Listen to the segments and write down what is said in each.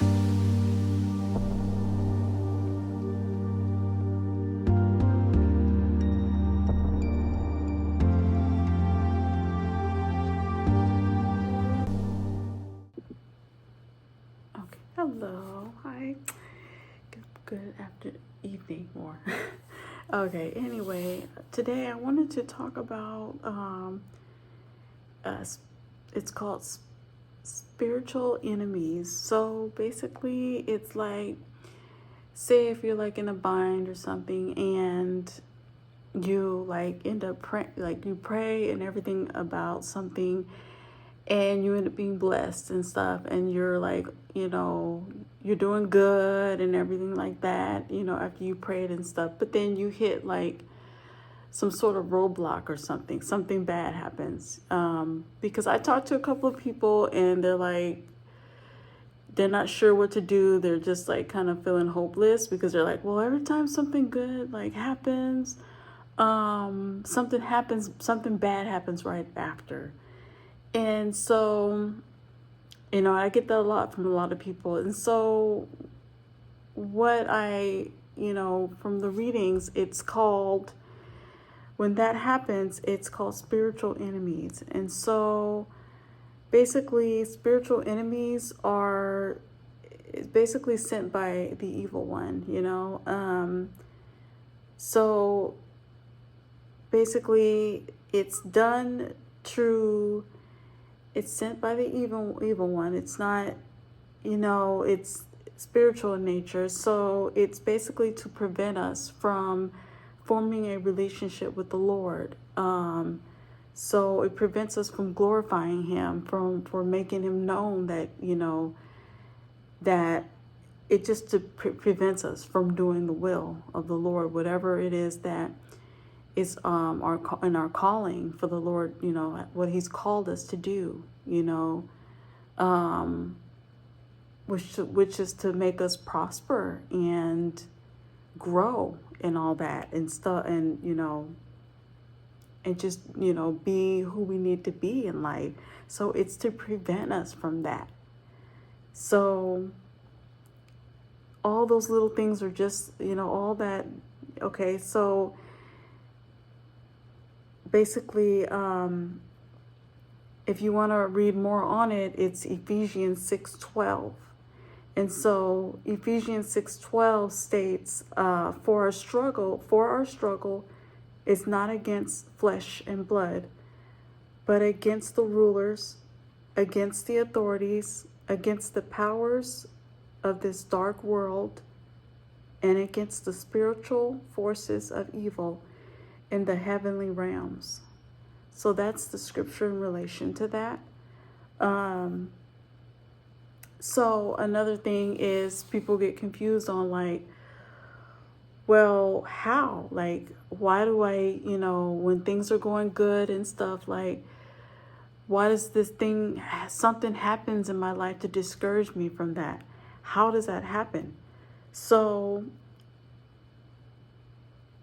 Okay, hello, hi, good after evening or okay, anyway, today I wanted to talk about uh, it's called spiritual enemies. So basically it's like, say if you're like in a bind or something and you like end up like you pray and everything about something and you end up being blessed and stuff, and you're like, you're doing good and everything like that, after you prayed and stuff, but then you hit like some sort of roadblock or something bad happens. Because I talked to a couple of people and they're like, they're not sure what to do. They're just like kind of feeling hopeless because they're like, well, every time something good like happens, something bad happens right after. And so, I get that a lot from a lot of people. And so what from the readings, it's called, when that happens, it's called spiritual enemies. And so basically spiritual enemies are basically sent by the evil one, so basically it's done through, it's sent by the evil one. It's not, it's spiritual in nature. So it's basically to prevent us from forming a relationship with the Lord. So it prevents us from glorifying him, for making him known that, that it just prevents us from doing the will of the Lord, whatever it is that is our calling for the Lord, what he's called us to do, which is to make us prosper and grow and all that and stuff, and and just be who we need to be in life. So it's to prevent us from that. So all those little things are just, all that. Okay, so basically, if you want to read more on it, it's Ephesians 6:12. And so Ephesians 6:12 states, for our struggle is not against flesh and blood, but against the rulers, against the authorities, against the powers of this dark world, and against the spiritual forces of evil in the heavenly realms. So that's the scripture in relation to that. So another thing is, people get confused on like, well, how? Like, why do I, when things are going good and stuff, like, why does something happens in my life to discourage me from that? How does that happen? So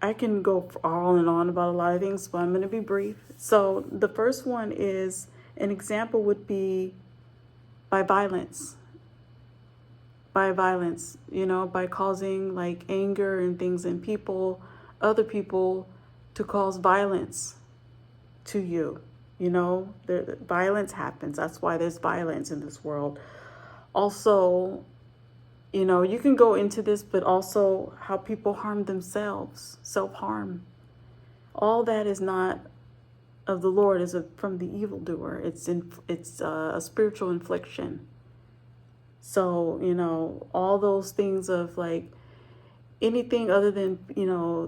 I can go on and on about a lot of things, but I'm going to be brief. So the first one is, an example would be by violence. By causing like anger and things in other people, to cause violence to you. Violence happens. That's why there's violence in this world. Also, you can go into this, but also how people harm themselves, self-harm. All that is not of the Lord, is from the evildoer. It's a spiritual infliction. So, all those things of like anything other than,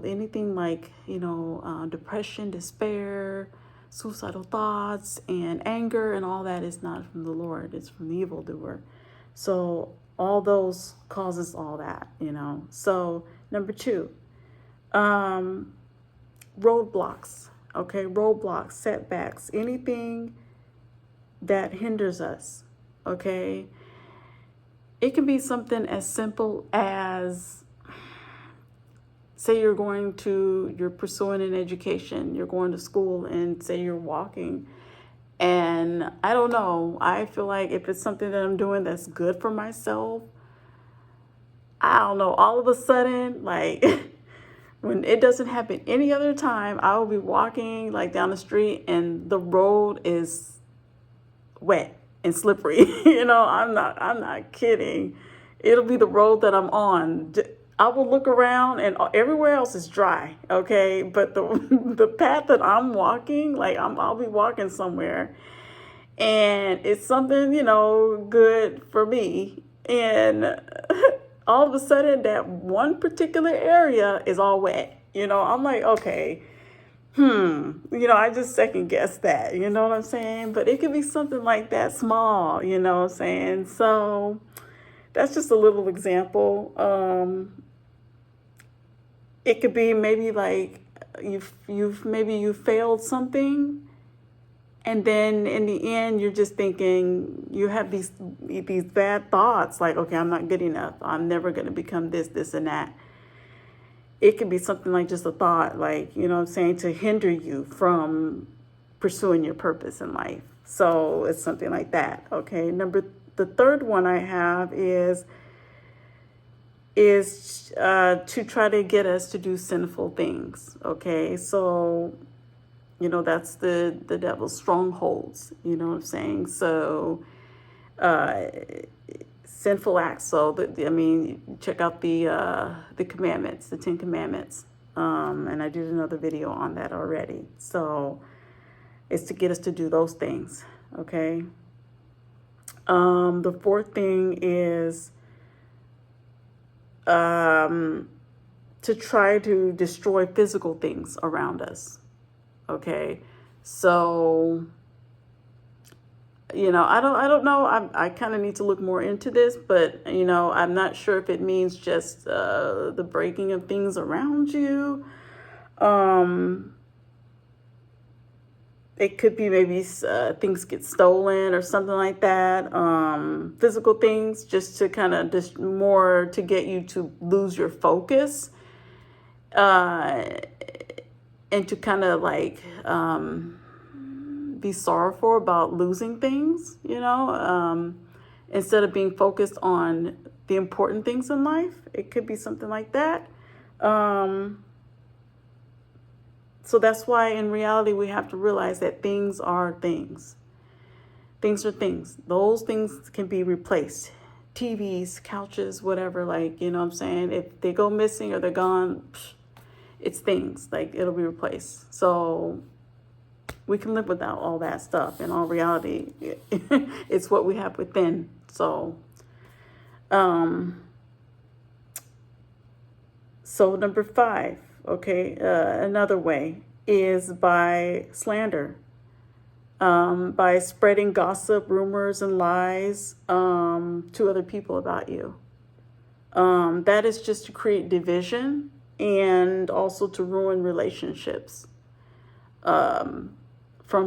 anything like, depression, despair, suicidal thoughts, and anger, and all that is not from the Lord. It's from the evildoer. So all those causes all that, So number 2, roadblocks. Okay, roadblocks, setbacks, anything that hinders us. Okay. It can be something as simple as, say you're pursuing an education, you're going to school, and say you're walking. And I don't know, I feel like if it's something that I'm doing that's good for myself, I don't know, all of a sudden, like when it doesn't happen any other time, I will be walking like down the street and the road is wet and slippery. I'm not kidding. It'll be the road that I'm on. I will look around and everywhere else is dry, okay? But the the path that I'm walking, like I'll be walking somewhere and it's something, good for me. And all of a sudden that one particular area is all wet. I'm like, okay, I just second guess that, you know what I'm saying? But it could be something like that small, you know what I'm saying? So that's just a little example. It could be maybe like you failed something, and then in the end you're just thinking, you have these bad thoughts like, okay, I'm not good enough. I'm never going to become this and that. It could be something like just a thought, like, you know what I'm saying, to hinder you from pursuing your purpose in life. So it's something like that. Okay. The third one I have is to try to get us to do sinful things. Okay. So, that's the devil's strongholds, you know what I'm saying? So, sinful acts. So, check out the commandments, the 10 Commandments. And I did another video on that already. So, it's to get us to do those things. Okay. The fourth thing is to try to destroy physical things around us. Okay. So, I don't know. I kind of need to look more into this, but, I'm not sure if it means just the breaking of things around you. It could be maybe things get stolen or something like that. Physical things, just to kind of just more to get you to lose your focus, and to kind of like be sorrowful about losing things, instead of being focused on the important things in life. It could be something like that. So that's why in reality we have to realize that things are things. Things are things. Those things can be replaced. TVs, couches, whatever, like, you know what I'm saying? If they go missing or they're gone, it's things. Like, it'll be replaced. So we can live without all that stuff. In all reality, it's what we have within. So, number 5, okay, another way is by slander, by spreading gossip, rumors, and lies to other people about you. That is just to create division and also to ruin relationships from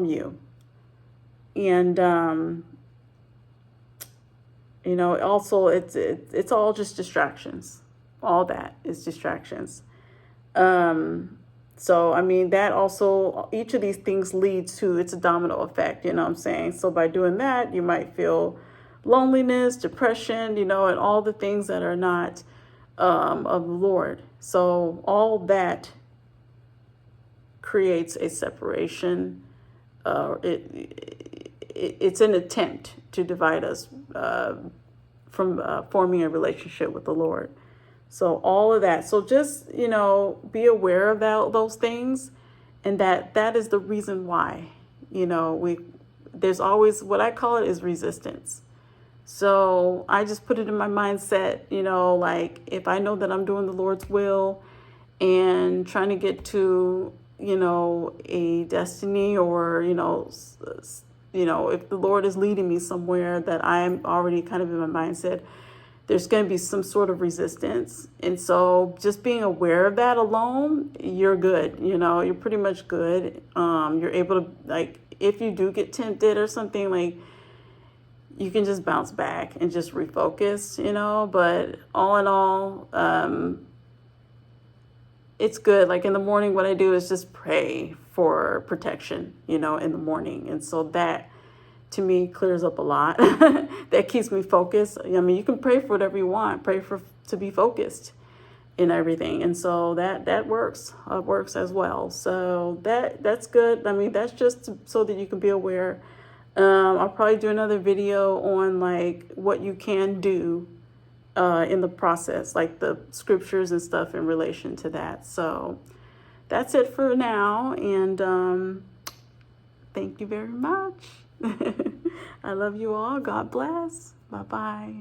you. And also it's all just distractions. All that is distractions. So that also, each of these things leads to, it's a domino effect, you know what I'm saying? So by doing that, you might feel loneliness, depression, and all the things that are not of the Lord. So all that creates a separation. It's an attempt to divide us from forming a relationship with the Lord. So all of that. So just, be aware of those things, and that is the reason why, there's always, what I call it is resistance. So I just put it in my mindset, like if I know that I'm doing the Lord's will and trying to get to, a destiny, or, if the Lord is leading me somewhere that I'm already kind of in my mindset, there's going to be some sort of resistance. And so just being aware of that alone, you're good. You're pretty much good. You're able to, like, if you do get tempted or something, like, you can just bounce back and just refocus, but all in all, it's good. Like in the morning, what I do is just pray for protection, in the morning. And so that to me clears up a lot. That keeps me focused. I mean, you can pray for whatever you want, pray for to be focused in everything, and so that works as well. So that's good. I mean, that's just so that you can be aware. I'll probably do another video on like what you can do in the process, like the scriptures and stuff in relation to that. So that's it for now, and thank you very much. I love you all. God bless. Bye-bye.